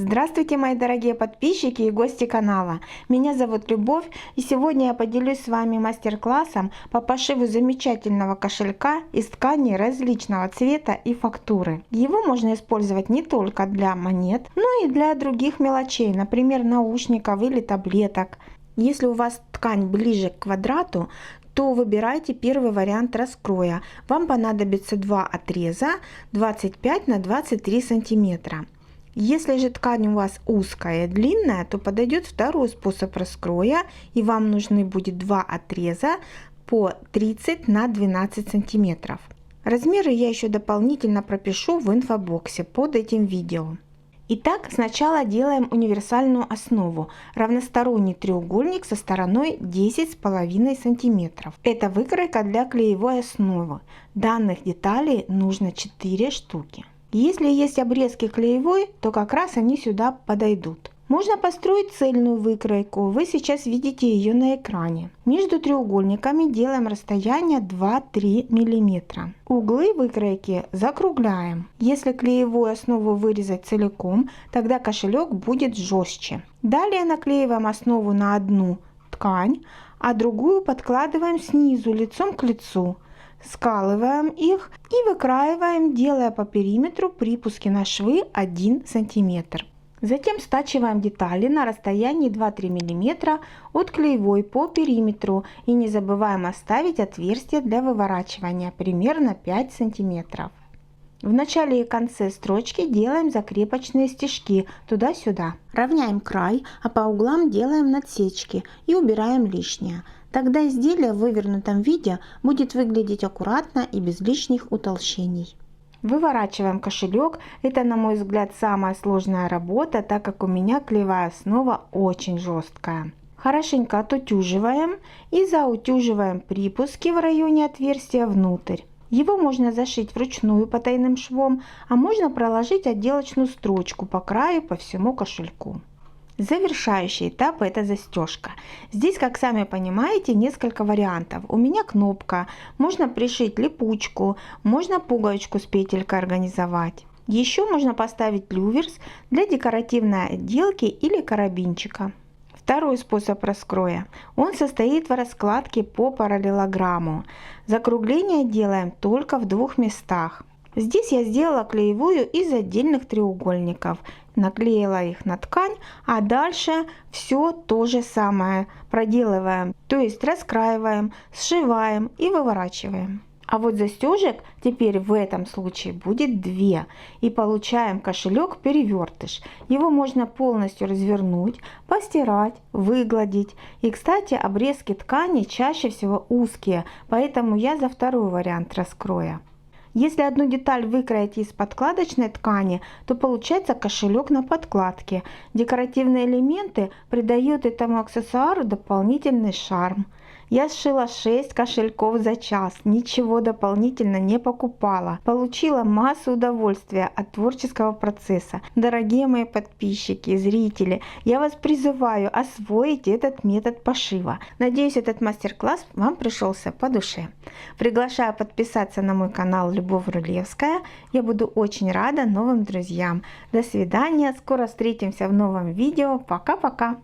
Здравствуйте, мои дорогие подписчики и гости канала. Меня зовут Любовь, и сегодня я поделюсь с вами мастер-классом по пошиву замечательного кошелька из ткани различного цвета и фактуры. Его можно использовать не только для монет, но и для других мелочей, например, наушников или таблеток. Если у вас ткань ближе к квадрату, то выбирайте первый вариант раскроя. Вам понадобится два отреза 25 на 23 сантиметра. Если же ткань у вас узкая и длинная, то подойдет второй способ раскроя, и вам нужны будет два отреза по 30 на 12 сантиметров. Размеры я еще дополнительно пропишу в инфобоксе под этим видео. Итак, сначала делаем универсальную основу. Равносторонний треугольник со стороной 10,5 см. Это выкройка для клеевой основы. Данных деталей нужно 4 штуки. Если есть обрезки клеевой, то как раз они сюда подойдут. Можно построить цельную выкройку, вы сейчас видите ее на экране. Между треугольниками делаем расстояние 2-3 мм. Углы выкройки закругляем. Если клеевую основу вырезать целиком, тогда кошелек будет жестче. Далее наклеиваем основу на одну ткань, а другую подкладываем снизу лицом к лицу. Скалываем их и выкраиваем, делая по периметру припуски на швы 1 см. Затем стачиваем детали на расстоянии 2-3 мм от клеевой по периметру и не забываем оставить отверстие для выворачивания примерно 5 см. В начале и конце строчки делаем закрепочные стежки туда-сюда. Равняем край, а по углам делаем надсечки и убираем лишнее. Тогда изделие в вывернутом виде будет выглядеть аккуратно и без лишних утолщений. Выворачиваем кошелек. Это, на мой взгляд, самая сложная работа, так как у меня клеевая основа очень жесткая. Хорошенько отутюживаем и заутюживаем припуски в районе отверстия внутрь. Его можно зашить вручную потайным швом, а можно проложить отделочную строчку по краю по всему кошельку. Завершающий этап — это застежка. Здесь, как сами понимаете, несколько вариантов. У меня кнопка, можно пришить липучку, можно пуговичку с петелькой организовать. Еще можно поставить люверс для декоративной отделки или карабинчика. Второй способ раскроя. Он состоит в раскладке по параллелограмму. Закругление делаем только в двух местах. Здесь я сделала клеевую из отдельных треугольников, наклеила их на ткань, а дальше все то же самое проделываем, то есть раскраиваем, сшиваем и выворачиваем. А вот застежек теперь в этом случае будет 2, и получаем кошелек перевертыш. Его можно полностью развернуть, постирать, выгладить. И, кстати, обрезки ткани чаще всего узкие, поэтому я за второй вариант раскроя. Если одну деталь выкроить из подкладочной ткани, то получается кошелек на подкладке. Декоративные элементы придают этому аксессуару дополнительный шарм. Я сшила 6 кошельков за час, ничего дополнительно не покупала. Получила массу удовольствия от творческого процесса. Дорогие мои подписчики и зрители, я вас призываю освоить этот метод пошива. Надеюсь, этот мастер-класс вам пришелся по душе. Приглашаю подписаться на мой канал Любовь Рулевская. Я буду очень рада новым друзьям. До свидания, скоро встретимся в новом видео. Пока-пока!